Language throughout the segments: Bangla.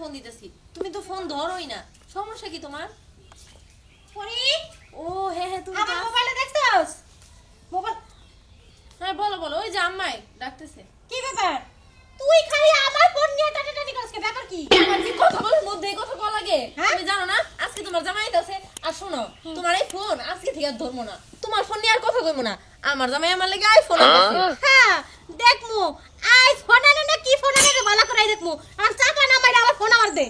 ফোন দিতেছি, তুমি তো ফোন ধরোই না, সমস্যা কি তোমার? পরি ও হ্যাঁ হ্যাঁ, তুমি আমার মোবাইলে দেখছস? মোবাইল হ্যাঁ বলো বলো, ওই যে আম্মাই ডাকতেছে। কি ব্যাপার? তুই খালি আমার ফোন নিয়ে টাটাটাটি করছিস, ব্যাপার কি? আমার কি কথা বলার মধ্যে কথা বলা লাগে? হ্যাঁ? তুমি জানো না আজকে তোমার জামাই আইতাছে। আর শোনো, তোমার এই ফোন আজকে থেকে আর ধরবো না, তোমার ফোন নিয়ে আর কথা কইবো না। আমার জামাই আমার লাগি আইফোন আনছে। হ্যাঁ দেখমু আইফোন আনে না কি ফোন আনে ভালো করে দেখমু। আর চাপা না মাইরা আমার ফোন আমার দে।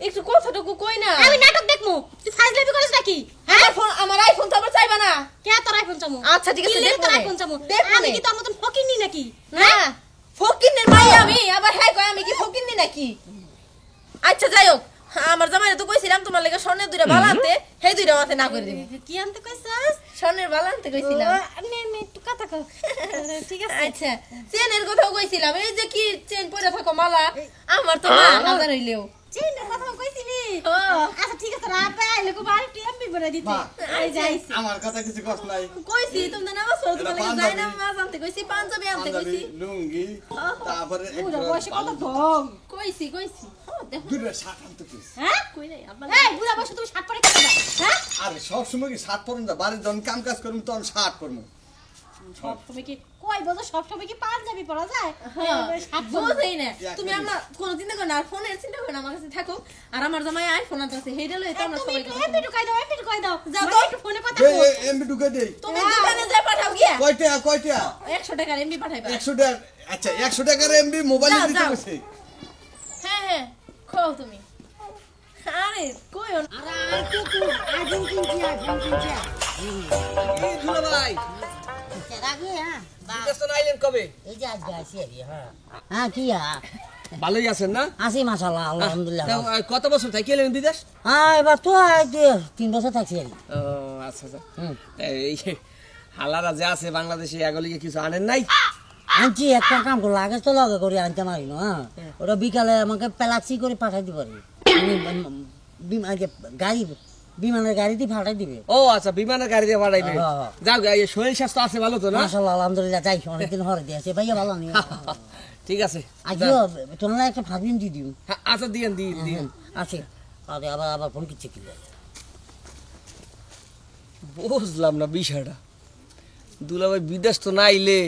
একটু কথাটুকু কই না। আমি নাটক দেখমু, তুই ফাজলামি করিস নাকি? হ্যাঁ আমার ফোন, আমার আইফোন তো আবার চাইবা না। কে তোর আইফোন চামু? আচ্ছা ঠিক আছে, কি দেখবো তোর নে। আইফোন চামু? দেখবো আমি নে। কি তোর মতন ফকিন্নি নাকি? না ফকিন্নের মাই আমি, আবার হ্যাঁ কয় আমি কি ফকিন্নি নাকি? আচ্ছা যাই হোক, আমার জামাইরে তো কইছিলাম তোমার লাগি স্বর্ণের দুইটা বালা আনতে, সেই দুইটা মাথে না করে দিবি। কি আনতে কইছস? স্বর্ণের বালা আনতে কইছিলাম। নে নে একটু কথা কও। ঠিক আছে। আচ্ছা চেনের কথাও কইছিলাম, এই যে কি চেন পরে থাকো মালা, আমার তো না হাজার হইলেও। চিন্তা কথা কইছিলি? ও, আচ্ছা ঠিক আছে, রাতে আইলে কো বাড়ি টিএমবি বলে দিতে। এই যাইছি। আমার কথা কিছু কষ্ট নাই। কইছি তুমি নামাজ পড়ো, তোমার লাগি এটা যাই না পাঞ্জাবি। মাছ আনতে কইছি, পাঞ্জাবি আনতে পাঞ্জাবি, কইছি। লুঙ্গি, তারপরে বুড়ো বয়সে কত ঢং। কইছি কইছি। ও দেখো দুটো শার্ট আনতে কইছি। হ্যাঁ? কই নাই আব্বা। এই বুড়া বয়সে তুমি শার্ট পরে কেন যাও? হ্যাঁ? আরে সব সময় কি শার্ট পরুন না, বাড়ির যখন কাম কাজ করুন তখন শার্ট পরবো। সব সময় কি কই বছর সব সময় কি পাঞ্জাবি পরা যায়? হ্যাঁ, শার্ট পরবো। বুঝেই না এক তুমি। মিনিট। আমার কোনো চিন্তা করো না, আর ফোনের চিন্তা করো না, আমার কাছে থাকো। আর আমার জামাই আইফোন আনতেছে, হেইডা লই তো আমরা তুমি সবাই একটু কথা এমবি বলবো। ঢুকাই দাও, এমবি ঢুকাই দাও। যাও মানে তো। একটু ফোনে কথা এই, কও। এমবি ঢুকে দেই। তুমি হ্যাঁ। দোকানে যাই পাঠাও গিয়া, কয়টা কয়টা? 100 টাকার এমবি পাঠাইবা। 100 টাকা। আচ্ছা 100 টাকার এমবি মোবাইলে যাও, দিতে যাও। কইছে। হ্যাঁ হ্যাঁ খাও তুমি। আরে কইও না। আরে আইতো তুই আইফোন কিনছি, আইফোন কিনছি। এই দুলা ভাই, রাগে হ্যাঁ। বিদেশ আইলেন কবে? এই যে আজ যাইছি আর হ্যাঁ। হ্যাঁ কি ভালোই আছেন না? আছি মাশাআল্লাহ, আলহামদুলিল্লাহ। তা, কত বছর থাকি এলেন বিদেশ? হ্যাঁ এবার তো 3 বছর থাকছি আর ও আচ্ছা আচ্ছা। এই হালারা যে আছে বাংলাদেশে এগুলিকে কিছু আনেন নাই? আনছি একটা কাম করলো, আগে তো লগে করে আনতে পারি না। হ্যাঁ ওটা বিকালে আমাকে প্যালাক্সি করে পাঠাই দিতে পারি। গাড়ি বিমানের গাড়ি দিয়ে পাঠাই দিবে। ও আচ্ছা, বিমানের গাড়ি দিয়ে পাঠাইবে। হ্যাঁ। যাও এই শরীর স্বাস্থ্য আছে ভালো তো না? মাশাআল্লাহ আলহামদুলিল্লাহ, যাই অনেকদিন হরে দিয়েছে ভাইয়া ভালো নেই। ঠিক আছে। আজও তোমরা একটা ভাবিন দিয়ে দিও। হ্যাঁ, আচ্ছা দিয়েন দিয়েন। আছে আরে আবার আবার ফোন কিচ্ছে কি বুঝলাম না বিষয়টা। দুলা ভাই বিদেশ তো না আইলে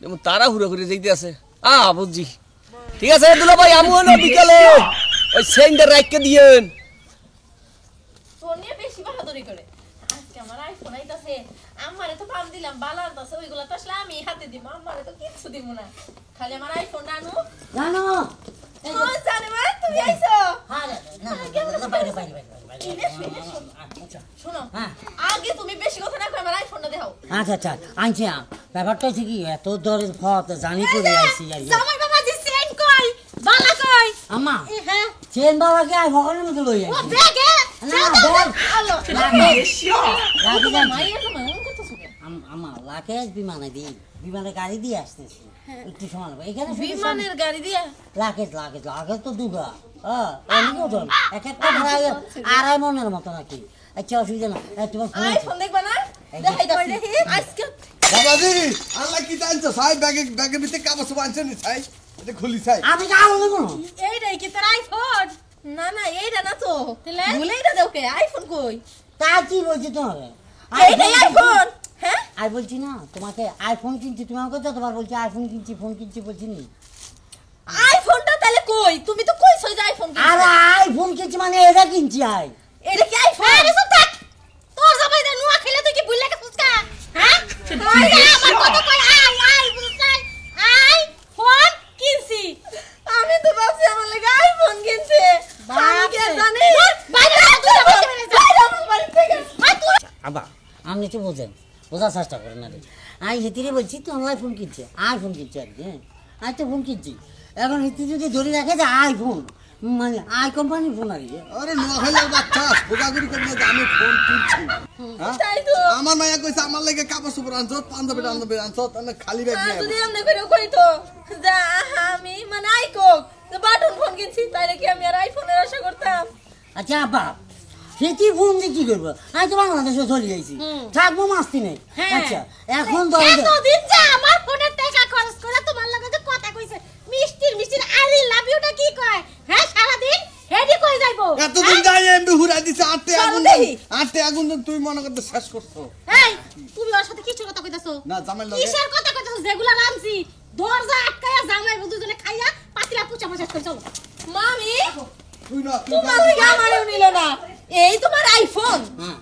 যেমন তাড়াহুড়ো করে যাইতে আছে। বুঝছি। ঠিক আছে দুলা ভাই, আমি হলো বিকালে ওই সেন্টার রাখকে দিয়েন। ফোন নিয়ে বেশি বাহাদুরি করে। আজকে আমার আইফোন আইতাছে, আমারে তো পাম দিলাম, বালা আনতাছে, ওইগুলা তো আসলে আমি হাতে দিব, আমারে তো কিছু দিব না, খালি আমার আইফোনটা আনো। জানো ও জানে মা তুমি আইছো। হ্যাঁ না না বাইরে বাইরে বাইরে শোনো, হ্যাঁ। আগে তুমি বেশি কথা না কই আমার আইফোনটা দাও। আচ্ছা আচ্ছা আনছি। ব্যাপারটা হচ্ছে কি, এত দরের ফত জানি করে আইছি আর কি। জামাই বাবা জি সেন কই, বালা কই। আম্মা হ্যাঁ চেন বাবাকে আর ভগবানের মতো লই আইছি। ব্যাগে না ব্যাগ আলো রাখি যান। মাইয়া সময় মন করতেছো কেন? আম্মা লাকে বিমানে দিই, বিমানে গাড়ি দিয়ে আসতেছি একটু সময় লাগবে এখানে। বিমানের গাড়ি দিয়া লাগেজ লাগেজ লাগেজ তো দুগা। অনেক ওজন, এক একটা প্রায় 2.5 মনের মতো নাকি। আচ্ছা অসুবিধা না, তোমার ফোন আছে? আইফোন দেখবা না, দেখাইতাছি আজকে। বাবাজি, আল্লাহ কি জানছো? সাই ব্যাগের ভিতরে কাগজ সব আনছেন নি ছাই? এটা খুলি ছাই। আমি কালো দেবো না। এইটাই কি তোর আইফোন? না না এইটা না তো, ভুলে এইটা দাও কে? আইফোন কই? তা কি বলছি তোমাকে? এইটাই আইফোন। হ্যাঁ আর বলছি না তোমাকে আইফোন কিনছি, তুমি আমাকে যতবার বলছি আইফোন কিনছি ফোন কিনছি বলছি নি। আইফোনটা তাহলে কই? তুমি তো কইছো যে আইফোন কিনছো। আরে আইফোন কিনছি মানে এটা কিনছি আই। এটা কি আইফোন? আরে চুপ থাক। তোর জামাই দা নুয়া খেলে তুই কি ভুলে গেছিস কা? হ্যাঁ? আরে আমার কথা কই, আই বুঝছাই। আইফোন কিনছি। আমি তো ভাবছি আমার লাগি আইফোন কিনছে। আমি কি আর জানি? বাইরে তুই আমার বাড়ি থেকে। আবা আপনি তো বোঝেন, বোঝার চেষ্টা করেন না রে। আমি হেতিরে বলছি তো আইফোন কিনছে, আইফোন কিনছে আর কি। হ্যাঁ আমি তো ফোন কিনছি, এখন হেতি যদি ধরে রাখে যে আইফোন মানে আই কোম্পানির ফোন আর কি। আরে নোয়াখালীর বাচ্চা বোকাগুড়ি করে না যে আমি ফোন কিনছি। হ্যাঁ? তাই তো। আমার মাইয়া কইছে আমার লাগে কাপড় চোপড় আনছো, পাঞ্জাবি আনছো, তাহলে খালি ব্যাগ নিয়ে যদি আইবো। এমনি করে কই তো যা আমি মানে আইকক বাটন ফোন কিনছি, তাইলে কি আমি আর আইফোনের আশা করতাম? আচ্ছা আব্বা সেটি ফোন দিয়ে কি করবো? আমি তো বাংলাদেশে চলে যাইছি, থাকবো মাস্তি নেই। হ্যাঁ। আচ্ছা এখন ধরেন যে- এতদিন যে আমার ফোনের টাকা খরচ করে তোমার লগে যে কথা কইছে, মিষ্টির মিষ্টির আই লাভ ইউটা কি কয়? হ্যাঁ সারাদিন দিছে আটে চলো আগুন দেখি। আটে আগুন তুই মনে করতে শেষ করছো এই তুমি ওর সাথে কিসের কথা কইতাছো না জামাই লগে কিসের কথা কইতাছো যেগুলা রামছি দরজা আটকায়া জামাই দুজনে খাইয়া পাতিলা পুচা পুচা করে চলো মামি তুই না তুই তোমার লিগে আমারও নিল না এই তোমার আইফোন হ্যাঁ